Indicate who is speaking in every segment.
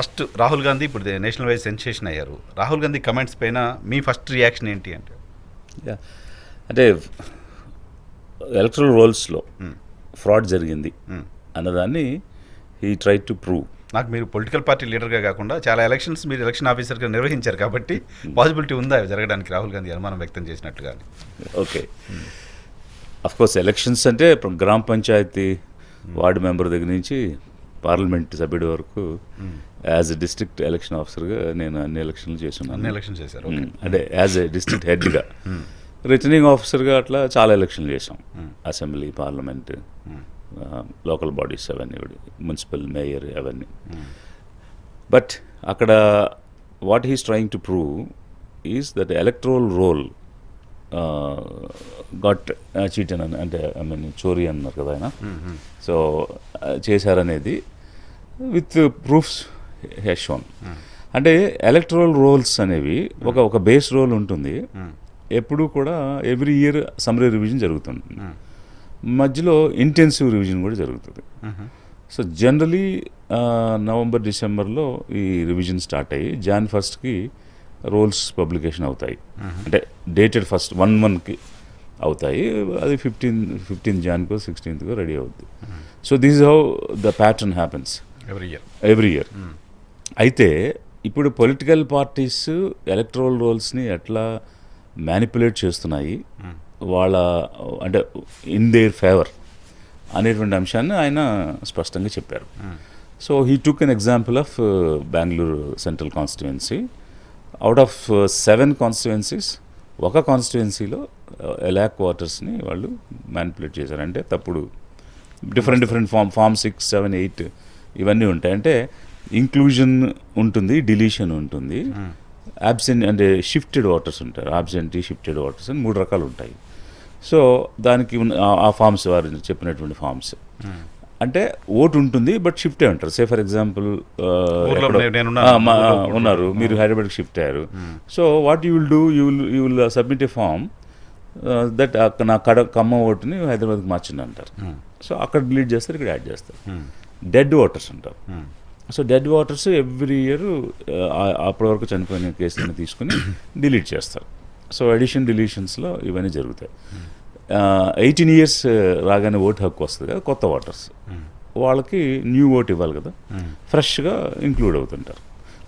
Speaker 1: First Rahul Gandhi ఇప్పుడు national wise sensation అయ్యారు. Rahul Gandhi comments పైన మీ ఫస్ట్ రియాక్షన్ ఏంటి అంటే?
Speaker 2: యా అంటే ఎలక్ట్రల్ రోల్స్లో ఫ్రాడ్ జరిగింది అన్నదాన్ని హీ ట్రై టు ప్రూవ్.
Speaker 1: నాకు మీరు పొలిటికల్ పార్టీ లీడర్గా కాకుండా చాలా ఎలక్షన్స్ మీరు ఎలక్షన్ ఆఫీసర్గా నిర్వహించారు కాబట్టి పాసిబిలిటీ ఉందా జరగడానికి రాహుల్ గాంధీ అనుమానం వ్యక్తం చేసినట్టుగా?
Speaker 2: ఓకే, అఫ్కోర్స్ ఎలక్షన్స్ అంటే గ్రామ పంచాయతీ వార్డు మెంబర్ దగ్గర నుంచి పార్లమెంట్ సభ్యుడి వరకు యాజ్ ఎ డిస్ట్రిక్ట్ ఎలక్షన్ ఆఫీసర్గా నేను అన్ని ఎలక్షన్లు చేస్తున్నాను.
Speaker 1: అన్ని ఎలక్షన్ చేశారు
Speaker 2: అంటే యాజ్ ఎ డిస్ట్రిక్ట్ హెడ్గా. రిటర్నింగ్ ఆఫీసర్గా అట్లా చాలా ఎలక్షన్లు చేసాం. అసెంబ్లీ, పార్లమెంట్, లోకల్ బాడీస్ అవన్నీ, మున్సిపల్, మేయర్ అవన్నీ. బట్ అక్కడ what he's trying to prove is that electoral roll got cheated అని, అంటే ఐ మీన్ చోరీ అన్నారు కదా ఆయన. సో చేశారనేది విత్ ప్రూఫ్స్ హ్యాస్ షోన్. అంటే ఎలక్ట్రల్ రోల్స్ అనేవి ఒక బేస్ రోల్ ఉంటుంది. ఎప్పుడు కూడా ఎవ్రీ ఇయర్ సమ్మరీ రివిజన్ జరుగుతుంది. మధ్యలో ఇంటెన్సివ్ రివిజన్ కూడా జరుగుతుంది. సో జనరలీ నవంబర్, డిసెంబర్లో ఈ రివిజన్ స్టార్ట్ అయ్యి Jan 1st రోల్స్ పబ్లికేషన్ అవుతాయి. అంటే డేటెడ్ ఫస్ట్ 1 monthకి అవుతాయి. అది 15 Janకో 16th రెడీ అవుద్ది. So this is how the pattern happens every year. అయితే ఇప్పుడు పొలిటికల్ పార్టీస్ ఎలక్ట్రల్ రోల్స్ని ఎట్లా మ్యానిపులేట్ చేస్తున్నాయి వాళ్ళ, అంటే ఇన్ దేర్ ఫేవర్ అనేటువంటి అంశాన్ని ఆయన స్పష్టంగా చెప్పారు. So he took an example of Bengaluru central constituency. Out of 7 constituencies ఒక కాన్స్టిట్యుయెన్సీలో 1 lakh వాటర్స్ని వాళ్ళు మ్యానిపులేట్ చేశారు. అంటే తప్పుడు డిఫరెంట్ ఫామ్ 6, 7, 8 ఇవన్నీ ఉంటాయి. అంటే ఇంక్లూజన్ ఉంటుంది, డిలీషన్ ఉంటుంది, యాబ్సెంట్ అంటే షిఫ్టెడ్ వాటర్స్ ఉంటారు. యాబ్సెంటీ, షిఫ్టెడ్ వాటర్స్ అని 3 రకాలు ఉంటాయి. సో దానికి ఆ ఫామ్స్ వారు చెప్పినటువంటి ఫామ్స్ అంటే ఓటు ఉంటుంది బట్ షిఫ్ట్ అయి ఉంటారు. సే ఫర్ ఎగ్జాంపుల్ ఉన్నారు, మీరు హైదరాబాద్కి షిఫ్ట్ అయ్యారు. So what you will do, you will submit a form that నా ఖమ్మం ఓటుని హైదరాబాద్కి మార్చింది అంటారు. సో అక్కడ డిలీట్ చేస్తారు, ఇక్కడ యాడ్ చేస్తారు. డెడ్ వాటర్స్ అంటారు. So dead waters every year అప్పటి వరకు చనిపోయిన కేసులను తీసుకుని డిలీట్ చేస్తారు. సో అడిషన్ డిలీషన్స్లో ఇవన్నీ జరుగుతాయి. 18 years రాగానే ఓటు హక్కు వస్తుంది కదా, కొత్త ఓటర్స్ వాళ్ళకి న్యూ ఓట్ ఇవ్వాలి కదా, ఫ్రెష్గా ఇంక్లూడ్ అవుతుంటారు.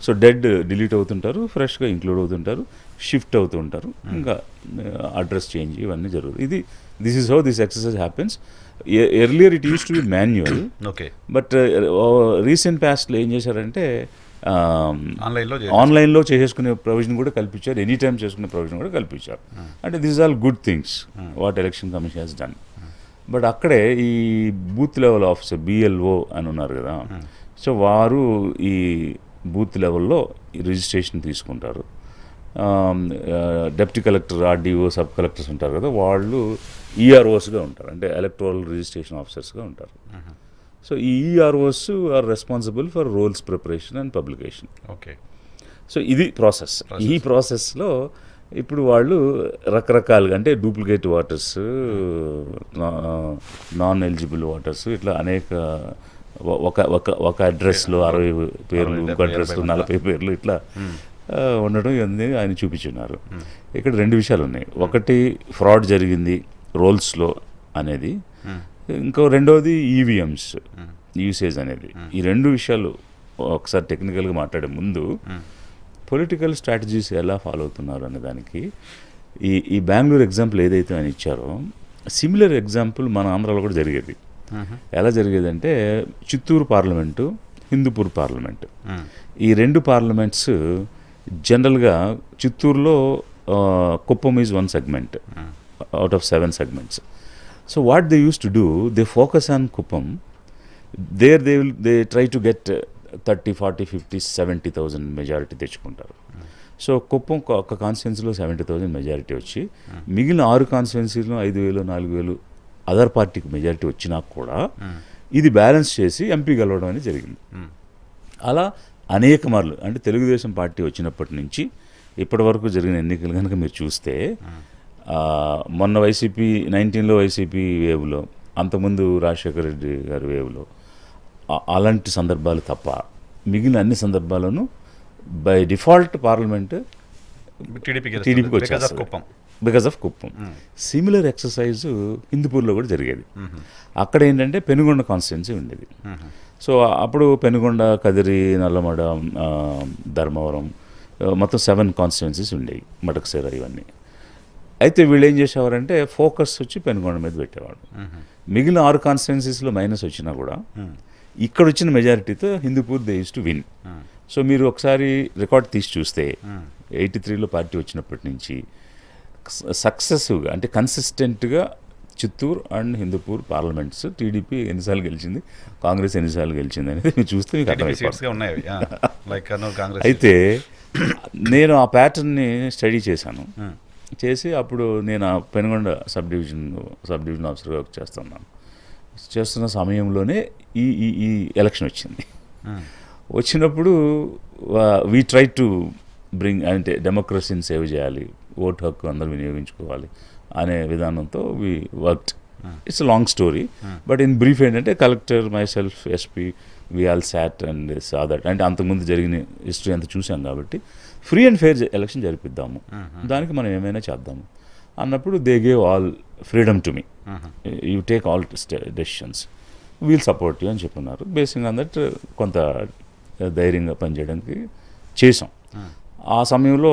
Speaker 2: సో డెడ్ డిలీట్ అవుతుంటారు, ఫ్రెష్గా ఇంక్లూడ్ అవుతుంటారు, షిఫ్ట్ అవుతుంటారు, ఇంకా అడ్రస్ చేంజ్ ఇవన్నీ జరుగుతుంది. This is how this exercise happens. Earlier it use to be manual.
Speaker 1: Okay.
Speaker 2: But recent పాస్ట్లో ఏం చేశారంటే
Speaker 1: ఆన్లైన్లో
Speaker 2: చేసేసుకునే ప్రొవిజన్ కూడా కల్పించారు, ఎనీ టైమ్ చేసుకునే ప్రొవిజన్ కూడా కల్పించారు. అంటే this all good things what election commission has done. But అక్కడే ఈ బూత్ లెవెల్ ఆఫీసర్ BLO అని ఉన్నారు కదా, సో వారు ఈ బూత్ లెవెల్లో రిజిస్ట్రేషన్ తీసుకుంటారు. Deputy collector, RDO, sub collectors ఉంటారు కదా, వాళ్ళు EROsగా ఉంటారు, అంటే ఎలక్టోరల్ రిజిస్ట్రేషన్ ఆఫీసర్స్గా ఉంటారు. సో ఈ EROs are responsible for rolls preparation and publication.
Speaker 1: Okay.
Speaker 2: So ఇది ప్రాసెస్. ఈ ప్రాసెస్లో ఇప్పుడు వాళ్ళు రకరకాలుగా, అంటే duplicate voters, non eligible voters, ఇట్లా అనేక ఒక అడ్రస్లో 60 పేర్లు, ఇంకో అడ్రస్లో 40 పేర్లు ఇట్లా ఉండడం ఇవన్నీ ఆయన చూపించున్నారు. ఇక్కడ 2 విషయాలు ఉన్నాయి. ఒకటి ఫ్రాడ్ జరిగింది రోల్స్లో అనేది, ఇంకో రెండవది EVMs యూసేజ్ అనేది. ఈ 2 విషయాలు ఒకసారి టెక్నికల్గా మాట్లాడే ముందు పొలిటికల్ స్ట్రాటజీస్ ఎలా ఫాలో అవుతున్నారు అనే దానికి ఈ బెంగళూరు ఎగ్జాంపుల్ ఏదైతే ఆయన ఇచ్చారో, సిమిలర్ ఎగ్జాంపుల్ మన ఆంధ్రాలో కూడా జరిగేది. ఎలా జరిగేదంటే చిత్తూరు పార్లమెంటు, హిందూపూర్ పార్లమెంటు, ఈ 2 పార్లమెంట్స్ జనరల్గా చిత్తూరులో Kuppam is 1 segment out of 7 segments. So what they used to do, they focus on Kuppam. There they try to get 30, 40, 50, 70,000 majority తెచ్చుకుంటారు. సో కుప్పం ఒక కాన్స్టిట్యున్సీలో 70,000 మెజారిటీ వచ్చి, మిగిలిన 6 కాన్స్టిట్యున్సీలో 5,000, 4,000 అదర్ పార్టీకి మెజారిటీ వచ్చినా కూడా ఇది బ్యాలెన్స్ చేసి ఎంపీ గెలవడం అనేది జరిగింది. అలా అనేక మార్లు, అంటే తెలుగుదేశం పార్టీ వచ్చినప్పటి నుంచి ఇప్పటి వరకు జరిగిన ఎన్నికలు కనుక మీరు చూస్తే, మొన్న వైసీపీ 19లో వైసీపీ వేవ్లో, అంతకుముందు రాజశేఖర రెడ్డి గారి వేవ్లో, అలాంటి సందర్భాలు తప్ప మిగిలిన అన్ని సందర్భాల్లోనూ బై డిఫాల్ట్ పార్లమెంట్ టీడీపీకి వచ్చేస్తుంది
Speaker 1: Kuppam.
Speaker 2: Because of Kuppam. Similar exercise హిందూపూర్లో కూడా జరిగేది. అక్కడ ఏంటంటే పెనుగొండ కాన్స్టిట్యున్సీ ఉండేది. సో అప్పుడు పెనుగొండ, కదిరి, నల్లమడ, ధర్మవరం మొత్తం 7 కాన్స్టిట్యున్సీస్ ఉండేవి, మటకసేర ఇవన్నీ. అయితే వీళ్ళు ఏం చేసేవారంటే ఫోకస్ వచ్చి పెనుగొండ మీద పెట్టేవాడు. మిగిలిన 6 కాన్స్టిట్యున్సీస్లో మైనస్ వచ్చినా కూడా ఇక్కడ వచ్చిన మెజారిటీతో Hindupur they use to win. So మీరు ఒకసారి రికార్డ్ తీసి చూస్తే 83లో పార్టీ వచ్చినప్పటి నుంచి సక్సెసివ్గా అంటే కన్సిస్టెంట్గా Chittoor and Hindupur parliaments TDP ఎన్నిసార్లు గెలిచింది, కాంగ్రెస్ ఎన్నిసార్లు గెలిచింది అనేది మీరు చూస్తే మీకు అర్థమైపోతుంది. అయితే నేను ఆ ప్యాటర్న్ని స్టడీ చేశాను. చేసి అప్పుడు నేను ఆ పెనుగొండ సబ్ డివిజన్ ఆఫీసర్గా వర్క్ చేస్తున్న సమయంలోనే ఈ ఈ ఈ ఎలక్షన్ వచ్చింది. వచ్చినప్పుడు వీ ట్రై టు బ్రింగ్ అంటే డెమోక్రసీని సేవ్ చేయాలి, ఓటు హక్కు అందరూ వినియోగించుకోవాలి అనే విధానంతో we worked. It's long story, but in brief ఏంటంటే collector, myself, SP, we all sat and saw that. అంటే అంతకుముందు జరిగిన హిస్టరీ అంతా చూసాం కాబట్టి ఫ్రీ అండ్ ఫెయిర్ ఎలక్షన్ జరిపిద్దాము, దానికి మనం ఏమైనా చేద్దాము అన్నప్పుడు they gave all freedom to me, you take all decisions, we'll support you అని చెప్పున్నారు. బేసిక్ ఆన్ దట్ కొంత ధైర్యంగా పనిచేయడానికి చేసాం. ఆ సమయంలో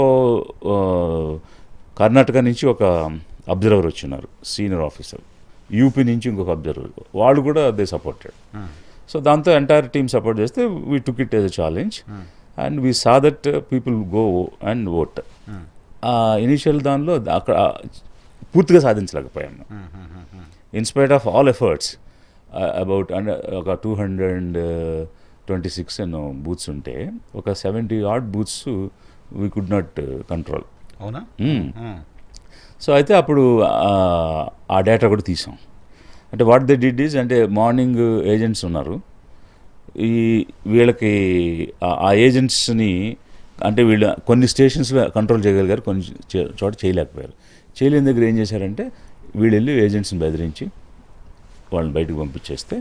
Speaker 2: కర్ణాటక నుంచి ఒక అబ్జర్వర్ వచ్చినారు, సీనియర్ ఆఫీసర్, యూపీ నుంచి ఇంకొక అబ్జర్వర్, వాళ్ళు కూడా దే సపోర్టెడ్. సో దాంతో ఎంటైర్ టీమ్ సపోర్ట్ చేస్తే we took it as a challenge and we saw that people go and vote. Initial దానిలో అక్కడ పూర్తిగా సాధించలేకపోయాము. In spite of all efforts about and ఒక 226 ఎన్నో బూత్స్ ఉంటే ఒక 70 odd booths we could not control.
Speaker 1: అవునా?
Speaker 2: సో అయితే అప్పుడు ఆ డేటా కూడా తీసాం. అంటే వాట్ దే డిడ్ ఈజ్, అంటే మార్నింగ్ ఏజెంట్స్ ఉన్నారు, ఈ వీళ్ళకి ఆ ఏజెంట్స్ని అంటే వీళ్ళు కొన్ని స్టేషన్స్లో కంట్రోల్ చేయగలిగారు, కొన్ని చోట చేయలేకపోయారు. చేయలేని దగ్గర ఏం చేశారంటే వీళ్ళు వెళ్ళి ఏజెంట్స్ని బెదిరించి వాళ్ళని బయటకు పంపించేస్తే,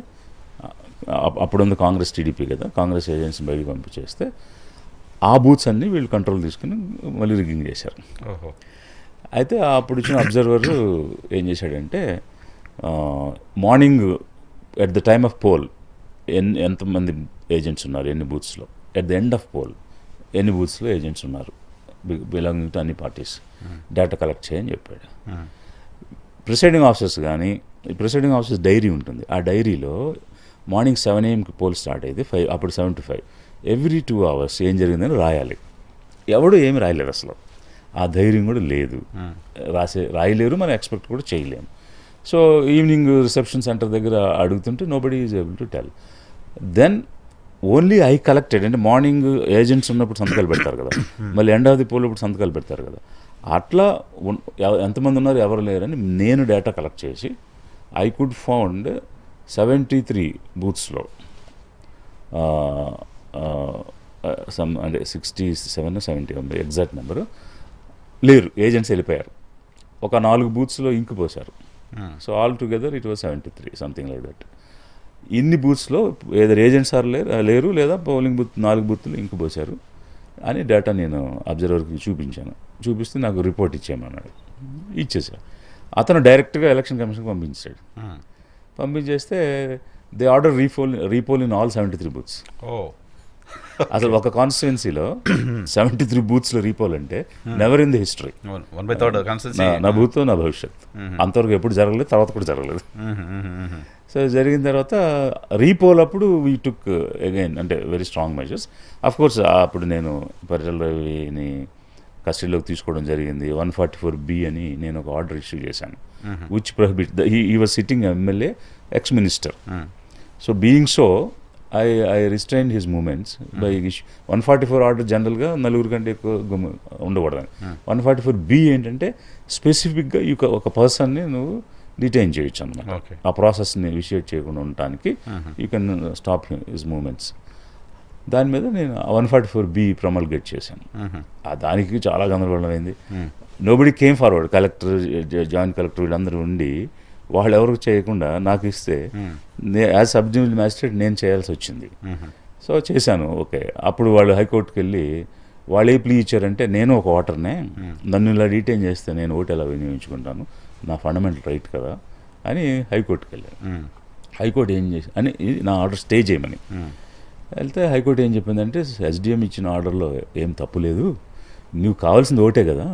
Speaker 2: అప్పుడుంది కాంగ్రెస్ టీడీపీ కదా, కాంగ్రెస్ ఏజెంట్స్ని బయటకు పంపించేస్తే ఆ బూత్స్ అన్నీ వీళ్ళు కంట్రోల్ తీసుకుని మళ్ళీ రిగ్గింగ్ చేశారు. అయితే అప్పుడు ఇచ్చిన అబ్జర్వర్ ఏం చేశాడంటే morning at the time of poll ఎంతమంది ఏజెంట్స్ ఉన్నారు, ఎన్ని బూత్స్లో, at the end of poll ఎన్ని బూత్స్లో ఏజెంట్స్ ఉన్నారు బిలాంగింగ్ టు అన్ని పార్టీస్, డేటా కలెక్ట్ చేయని చెప్పాడు. ప్రిసైడింగ్ ఆఫీసర్స్ కానీ, ప్రిసైడింగ్ ఆఫీసర్స్ డైరీ ఉంటుంది, ఆ డైరీలో మార్నింగ్ 7 AM పోల్ స్టార్ట్ అయ్యేది, 5 అప్పుడు 7 to 5 ఎవ్రీ 2 hours ఏం జరిగిందని రాయాలి. ఎవడు ఏమి రాయలేరు అసలు, ఆ ధైర్యం కూడా లేదు, రాయలేరు, మనం ఎక్స్పెక్ట్ కూడా చేయలేము. సో ఈవినింగ్ రిసెప్షన్ సెంటర్ దగ్గర అడుగుతుంటే nobody is able to tell. Then only I collected, అంటే మార్నింగ్ ఏజెంట్స్ ఉన్నప్పుడు సంతకాలు పెడతారు కదా, మళ్ళీ ఎండ్ ఆఫ్ ది పోల్ ఇప్పుడు సంతకాలు పెడతారు కదా, అట్లా ఎంతమంది ఉన్నారు ఎవరు లేరని నేను డేటా కలెక్ట్ చేసి ఐ కుడ్ ఫౌండ్ 73 బూత్స్లో అంటే 67 70 ఉంది ఎగ్జాక్ట్ నెంబరు, లేరు, ఏజెంట్స్ వెళ్ళిపోయారు. ఒక 4 బూత్స్లో ఇంకు పోశారు. So all together it was 73 something like that. ఇన్ని బూత్స్లో ఏదైనా ఏజెంట్స్ లేరు లేదా పోలింగ్ బూత్ 4 బూత్లు ఇంకు పోశారు అని డేటా నేను అబ్జర్వర్కి చూపించాను. చూపిస్తే నాకు రిపోర్ట్ ఇచ్చేయమన్నాడు, ఇచ్చేసాడు. అతను డైరెక్ట్గా ఎలక్షన్ కమిషన్కి పంపించాడు. పంపించేస్తే they order repoll in all 73 booths. అసలు ఒక కాన్స్టిట్యున్సీలో 73 బూత్స్లో రీపోల్ అంటే నెవర్ ఇన్ ది హిస్టరీ, నా భూతో నా భవిష్యత్, అంతవరకు ఎప్పుడు జరగలేదు, తర్వాత కూడా జరగలేదు. సో జరిగిన తర్వాత రీపోల్ అప్పుడు వీ టుక్ అగైన్ అంటే వెరీ స్ట్రాంగ్ మెజర్స్. అఫ్కోర్స్ అప్పుడు నేను పరిటాల రవిని కస్టడీలోకి తీసుకోవడం జరిగింది. 144B అని నేను ఒక ఆర్డర్ ఇష్యూ చేశాను, which prohibit he was sitting MLA, ex minister. So being so I restrain his movements by 144 order జనరల్గా 4 కంటే ఎక్కువ ఉండకూడదని. 144B ఏంటంటే స్పెసిఫిక్గా ఒక పర్సన్ని నువ్వు డిటైన్ చేయొచ్చు అన్నమాట. ఆ ప్రాసెస్ని ఇనిషియేట్ చేయకుండా ఉండటానికి you can stop his movements. దాని మీద నేను 144B ప్రమల్గేట్ చేశాను. దానికి చాలా గందరగోళం అయింది. Nobody came forward, collector, joint collector వీళ్ళందరూ ఉండి వాళ్ళు ఎవరికి చేయకుండా నాకు ఇస్తే యాజ్ సబ్ డివిజనల్ మ్యాజిస్ట్రేట్ నేను చేయాల్సి వచ్చింది. సో చేశాను. ఓకే, అప్పుడు వాళ్ళు హైకోర్టుకి వెళ్ళి వాళ్ళు ఏ ప్లీ ఇచ్చారంటే, నేను ఒక ఓటర్నే, నన్ను ఇలా డీటైన్ చేస్తే నేను ఓటు ఎలా వినియోగించుకుంటాను, నా ఫండమెంటల్ రైట్ కదా అని హైకోర్టుకి వెళ్ళాను. హైకోర్టు ఏం చేసి అని నా ఆర్డర్ స్టే చేయమని వెళ్తే హైకోర్టు ఏం చెప్పిందంటే, ఎస్డిఎం ఇచ్చిన ఆర్డర్లో ఏం తప్పు లేదు, నువ్వు కావాల్సింది ఓటే కదా,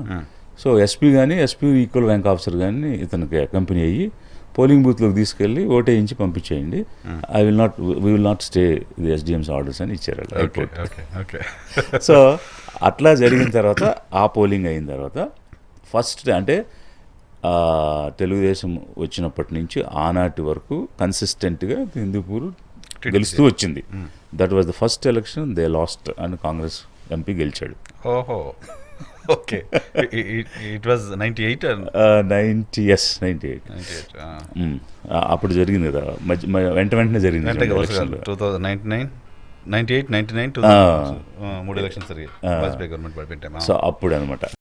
Speaker 2: సో ఎస్పీ కానీ ఎస్పీ ఈక్వల్ ర్యాంక్ ఆఫీసర్ కానీ ఇతనికి కంపెనీ అయ్యి పోలింగ్ బూత్లోకి తీసుకెళ్ళి ఓటేయించి పంపించేయండి, we will not stay the SDM's orders అని ఇచ్చారు హైకోర్టు. సో అట్లా జరిగిన తర్వాత ఆ పోలింగ్ అయిన తర్వాత ఫస్ట్ అంటే తెలుగుదేశం వచ్చినప్పటి నుంచి ఆనాటి వరకు కన్సిస్టెంట్గా హిందూపూర్ గెలుస్తూ వచ్చింది. That was the first election they last and Congress MP గెలిచాడు.
Speaker 1: ఓహో, ఓకే. ఇట్ వాజ్ 98
Speaker 2: 98 అప్పుడు జరిగింది కదా, వెంటనే జరిగింది ఎలక్షన్లో.
Speaker 1: 2099 98 99 2000 3 ఎలక్షన్స్ జరిగాయి వాజ్పేయి గవర్నమెంట్ పడిపోయిన టైం.
Speaker 2: సో అప్పుడు అనమాట